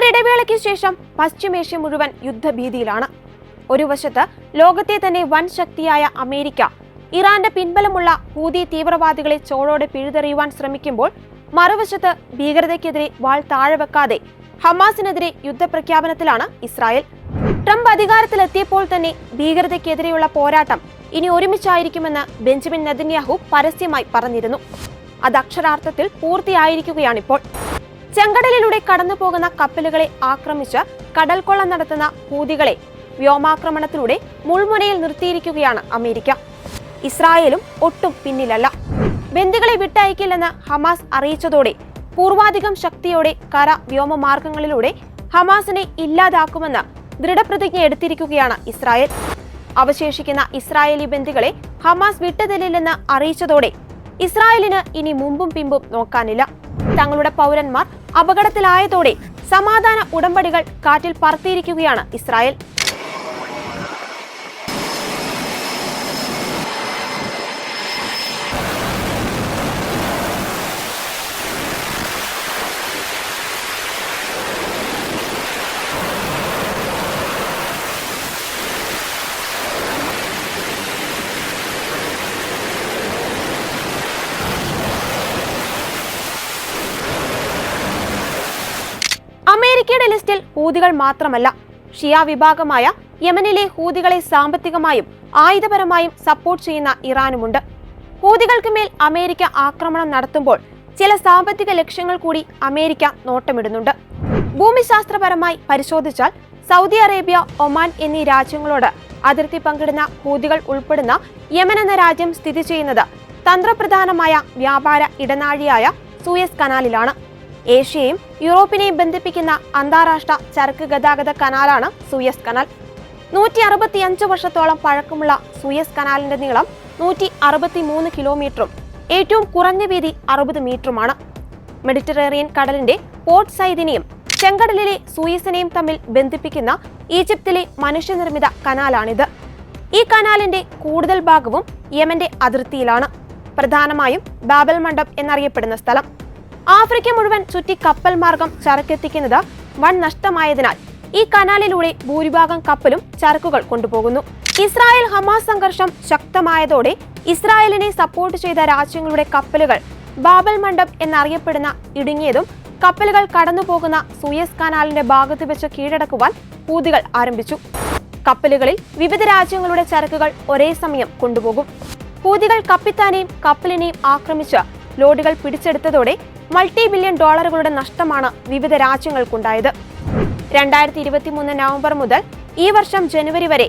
ഒരിടവേളയ്ക്ക് ശേഷം പശ്ചിമേഷ്യ മുഴുവൻ യുദ്ധഭീതിയിലാണ്. ഒരു വശത്ത് ലോകത്തെ തന്നെ വൻ ശക്തിയായ അമേരിക്ക ഇറാന്റെ പിൻബലമുള്ള ഹൂതി തീവ്രവാദികളെ ചോടോടെ പിഴുതെറിയുവാൻ ശ്രമിക്കുമ്പോൾ, മറുവശത്ത് ഭീകരതയ്ക്കെതിരെ വാൾ താഴെ വെക്കാതെ ഹമാസിനെതിരെ യുദ്ധപ്രഖ്യാപനത്തിലാണ് ഇസ്രായേൽ. ട്രംപ് അധികാരത്തിലെത്തിയപ്പോൾ തന്നെ ഭീകരതയ്ക്കെതിരെയുള്ള പോരാട്ടം ഇനി ഒരുമിച്ചായിരിക്കുമെന്ന് ബെഞ്ചമിൻ നെതന്യാഹു പരസ്യമായി പറഞ്ഞിരുന്നു. അത് അക്ഷരാർത്ഥത്തിൽ പൂർത്തിയായിരിക്കുകയാണിപ്പോൾ. ചെങ്കടലിലൂടെ കടന്നുപോകുന്ന കപ്പലുകളെ ആക്രമിച്ച് കടൽക്കൊള്ള നടത്തുന്ന ഹൂതികളെ വ്യോമാക്രമണത്തിലൂടെ മുൾമുനയിൽ നിർത്തിയിരിക്കുകയാണ് അമേരിക്ക. ഇസ്രായേലും ഒട്ടും പിന്നിലല്ല. ബന്ദികളെ വിട്ടയക്കില്ലെന്ന് ഹമാസ് അറിയിച്ചതോടെ പൂർവാധികം ശക്തിയോടെ കര വ്യോമമാർഗങ്ങളിലൂടെ ഹമാസിനെ ഇല്ലാതാക്കുമെന്ന് ദൃഢപ്രതിജ്ഞ എടുത്തിരിക്കുകയാണ് ഇസ്രായേൽ. അവശേഷിക്കുന്ന ഇസ്രായേലി ബന്ദികളെ ഹമാസ് വിട്ടുതരില്ലെന്ന് അറിയിച്ചതോടെ ഇസ്രായേലിന് ഇനി മുമ്പും പിമ്പും നോക്കാനില്ല. തങ്ങളുടെ പൗരന്മാർ അപകടത്തിലായതോടെ സമാധാന ഉടമ്പടികൾ കാറ്റിൽ പറത്തിയിരിക്കുകയാണ് ഇസ്രായേൽ. അമേരിക്കയുടെ ലിസ്റ്റിൽ ഹൂതികൾ മാത്രമല്ല, ഷിയ വിഭാഗമായ യമനിലെ ഹൂതികളെ സാമ്പത്തികമായും ആയുധപരമായും സപ്പോർട്ട് ചെയ്യുന്ന ഇറാനുമുണ്ട്. ഹൂതികൾക്ക് മേൽ അമേരിക്ക ആക്രമണം നടത്തുമ്പോൾ ചില സാമ്പത്തിക ലക്ഷ്യങ്ങൾ കൂടി അമേരിക്ക നോട്ടമിടുന്നുണ്ട്. ഭൂമിശാസ്ത്രപരമായി പരിശോധിച്ചാൽ സൗദി അറേബ്യ, ഒമാൻ എന്നീ രാജ്യങ്ങളോട് അതിർത്തി പങ്കിടുന്ന ഹൂതികൾ ഉൾപ്പെടുന്ന യമൻ എന്ന രാജ്യം സ്ഥിതി ചെയ്യുന്നത് തന്ത്രപ്രധാനമായ വ്യാപാര ഇടനാഴിയായ സൂയസ് കനാലിലാണ്. ഏഷ്യയും യൂറോപ്പിനെയും ബന്ധിപ്പിക്കുന്ന അന്താരാഷ്ട്ര ചരക്ക് ഗതാഗത കനാലാണ് സൂയസ് കനാൽ. 165 വർഷത്തോളം പഴക്കമുള്ള സൂയസ് കനാലിന്റെ നീളം 163 കിലോമീറ്ററും ഏറ്റവും കുറഞ്ഞ വീതി 60 മീറ്ററുമാണ്. മെഡിറ്ററേനിയൻ കടലിന്റെ പോർട്ട് സൈദിനെയും ചെങ്കടലിലെ സൂയസിനെയും തമ്മിൽ ബന്ധിപ്പിക്കുന്ന ഈജിപ്തിലെ മനുഷ്യനിർമ്മിത കനാലാണിത്. ഈ കനാലിന്റെ കൂടുതൽ ഭാഗവും യമന്റെ അതിർത്തിയിലാണ്, പ്രധാനമായും ബാബൽ മണ്ഡപ് എന്നറിയപ്പെടുന്ന സ്ഥലം. ആഫ്രിക്ക മുഴുവൻ ചുറ്റി കപ്പൽ മാർഗം ചരക്കെത്തിക്കുന്നത് വൻ നഷ്ടമായതിനാൽ ഈ കനാലിലൂടെ ഭൂരിഭാഗം കപ്പലും ചരക്കുകൾ കൊണ്ടുപോകുന്നു. ഇസ്രായേൽ ഹമാസ് സംഘർഷം ശക്തമായതോടെ ഇസ്രായേലിനെ സപ്പോർട്ട് ചെയ്ത രാജ്യങ്ങളുടെ കപ്പലുകൾ ബാബൽ മണ്ഡപ് എന്നറിയപ്പെടുന്ന ഇടുങ്ങിയതും കപ്പലുകൾ കടന്നുപോകുന്ന സൂയസ് കനാലിന്റെ ഭാഗത്ത് വെച്ച് കീഴടക്കുവാൻ ഹൂതികൾ ആരംഭിച്ചു. കപ്പലുകളിൽ വിവിധ രാജ്യങ്ങളുടെ ചരക്കുകൾ ഒരേ സമയം കൊണ്ടുപോകും. ഹൂതികൾ കപ്പിത്താനെയും കപ്പലിനെയും ആക്രമിച്ച് ലോഡുകൾ പിടിച്ചെടുത്തതോടെ $multi-billion നഷ്ടമാണ് വിവിധ രാജ്യങ്ങൾക്കുണ്ടായത്. 2023 നവംബർ മുതൽ ഈ വർഷം ജനുവരി വരെ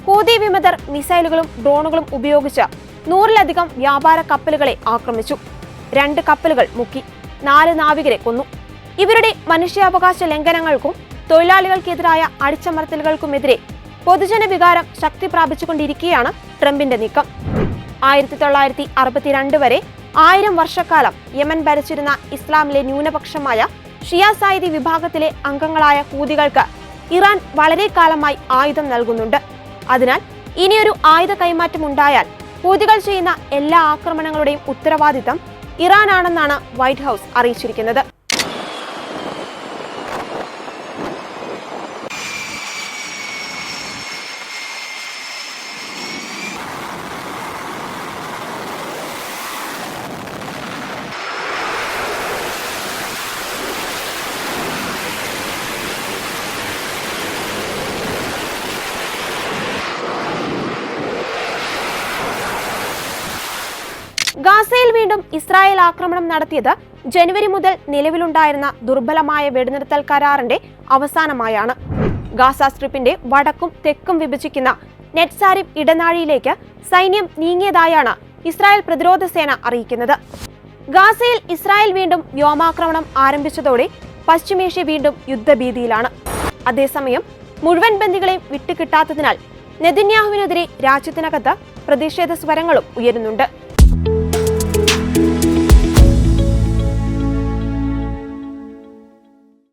ഹൂതി വിമതർ മിസൈലുകളും ഡ്രോണുകളും ഉപയോഗിച്ച് 100-ലധികം വ്യാപാര കപ്പലുകളെ ആക്രമിച്ചു. 2 കപ്പലുകൾ മുക്കി, 4 നാവികരെ കൊന്നു. ഇവരുടെ മനുഷ്യാവകാശ ലംഘനങ്ങൾക്കും തൊഴിലാളികൾക്കെതിരായ അടിച്ചമർത്തലുകൾക്കുമെതിരെ പൊതുജന വികാരം ശക്തി പ്രാപിച്ചുകൊണ്ടിരിക്കുകയാണ് ട്രംപിന്റെ നീക്കം. 1962 വരെ 1000 വർഷക്കാലം യമൻ ഭരിച്ചിരുന്ന ഇസ്ലാമിലെ ന്യൂനപക്ഷമായ ഷിയ സായിദി വിഭാഗത്തിലെ അംഗങ്ങളായ ഹൂതികൾക്ക് ഇറാൻ വളരെ കാലമായി ആയുധം നൽകുന്നുണ്ട്. അതിനാൽ ഇനിയൊരു ആയുധ കൈമാറ്റം ഉണ്ടായാൽ ഹൂതികൾ ചെയ്യുന്ന എല്ലാ ആക്രമണങ്ങളുടെയും ഉത്തരവാദിത്തം ഇറാനാണെന്നാണ് വൈറ്റ് ഹൗസ് അറിയിച്ചിരിക്കുന്നത്. ഗാസയിൽ വീണ്ടും ഇസ്രായേൽ ആക്രമണം നടത്തിയത് ജനുവരി മുതൽ നിലവിലുണ്ടായിരുന്ന ദുർബലമായ വെടിനിർത്തൽ കരാറിന്റെ അവസാനമായാണ്. ഗാസ സ്ട്രിപ്പിന്റെ വടക്കും തെക്കും വിഭജിക്കുന്ന നെറ്റ്സാരിം ഇടനാഴിയിലേക്ക് സൈന്യം നീങ്ങിയതായാണ് ഇസ്രായേൽ പ്രതിരോധ സേന അറിയിക്കുന്നത്. ഗാസയിൽ ഇസ്രായേൽ വീണ്ടും വ്യോമാക്രമണം ആരംഭിച്ചതോടെ പശ്ചിമേഷ്യ വീണ്ടും യുദ്ധഭീതിയിലാണ്. അതേസമയം മുഴുവൻ ബന്ദികളെയും വിട്ടുകിട്ടാത്തതിനാൽ നെതന്യാഹുവിനെതിരെ രാജ്യത്തിനകത്ത് പ്രതിഷേധ സ്വരങ്ങളും ഉയരുന്നുണ്ട്.